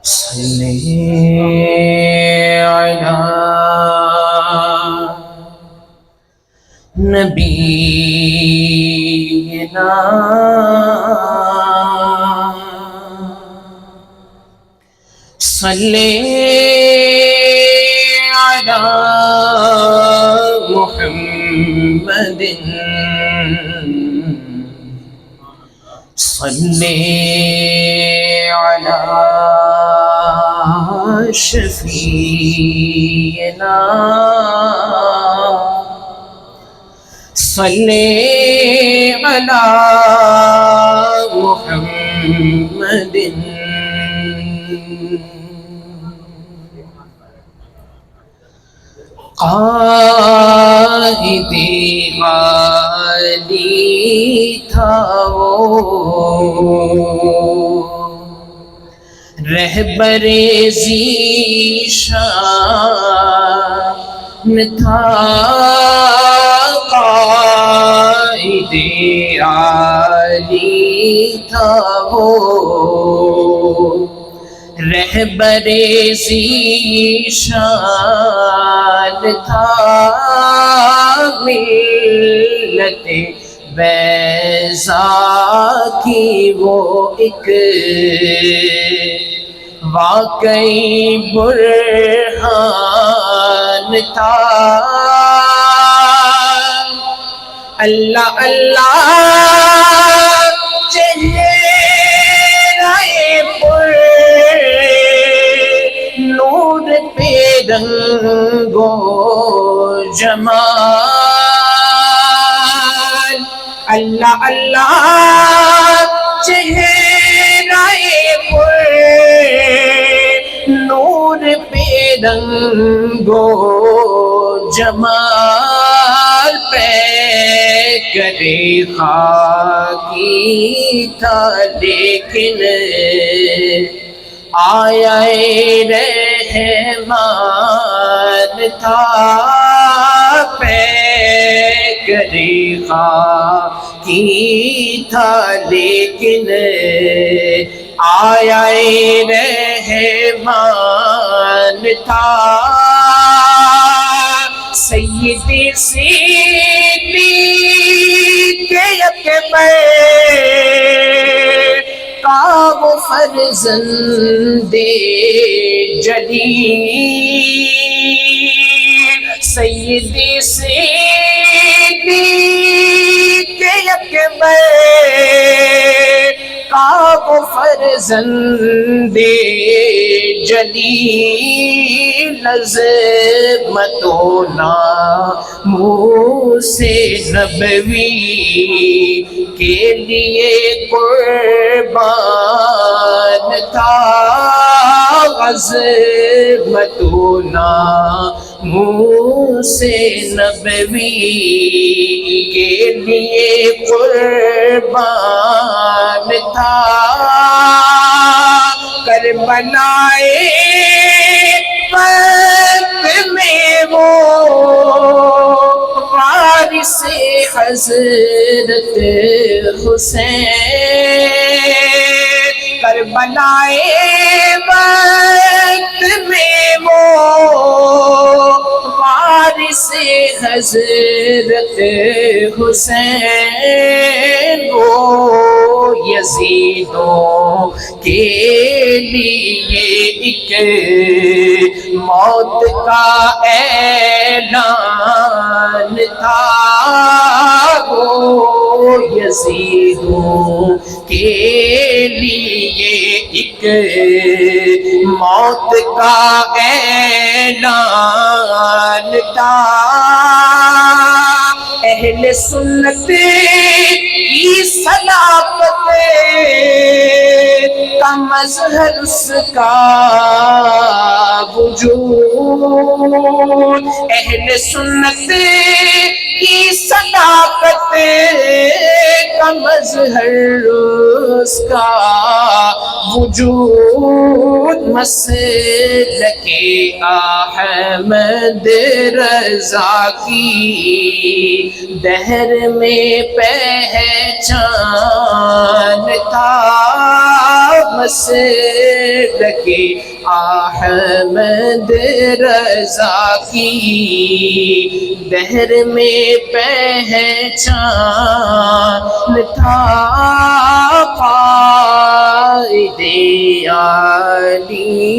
صلی علی نبینا صلی علی محمد صلی علی شفیعنا صلی علی محمد قائد عالی تھا وہ، رہبر ذیشان تھا، قائد عالی تھا وہ، رہبر ذیشان تھا، ملت بیضا کی وہ ایک واقعی برہان تھا۔ اللہ اللہ چہرۂ پر نور پہ رنگ و جمال، اللہ اللہ چہرۂ پر نور پہ رنگ و جمال، پہ کرے خاکی تھا لیکن آیا رحمان تھا، پہ کرے خاکی تھا لیکن آیا رحمان تھا۔ سیدی صدیق اکبر کا وہ فرزند جلیل، سیدی صدیق اکبر کا وہ فرزند جلیل، عظمت و ناموس نبوی کے لیے قربان تھا، عظمت و ناموس نبوی کے لیے قربان تھا۔ کربلائے وقت میں وہ وارث حضرت حسین، کربلائے وقت میں وہ وارث حضرت حسین، وہ یزیدوں کے لیے ایک موت کا اعلان تھا، وہ یزیدوں کے لیے ایک موت کا اعلان تھا۔ اہل سنت کی صداقت کا مظہر اس کا وجود، اہل سنت کی صداقت کا مظہر اس کا وجود، مسلک احمد رضا کی دہر میں پہچان تھا، مسلک مسلک احمد رضا کی دہر میں پہچان تھا قائد عالی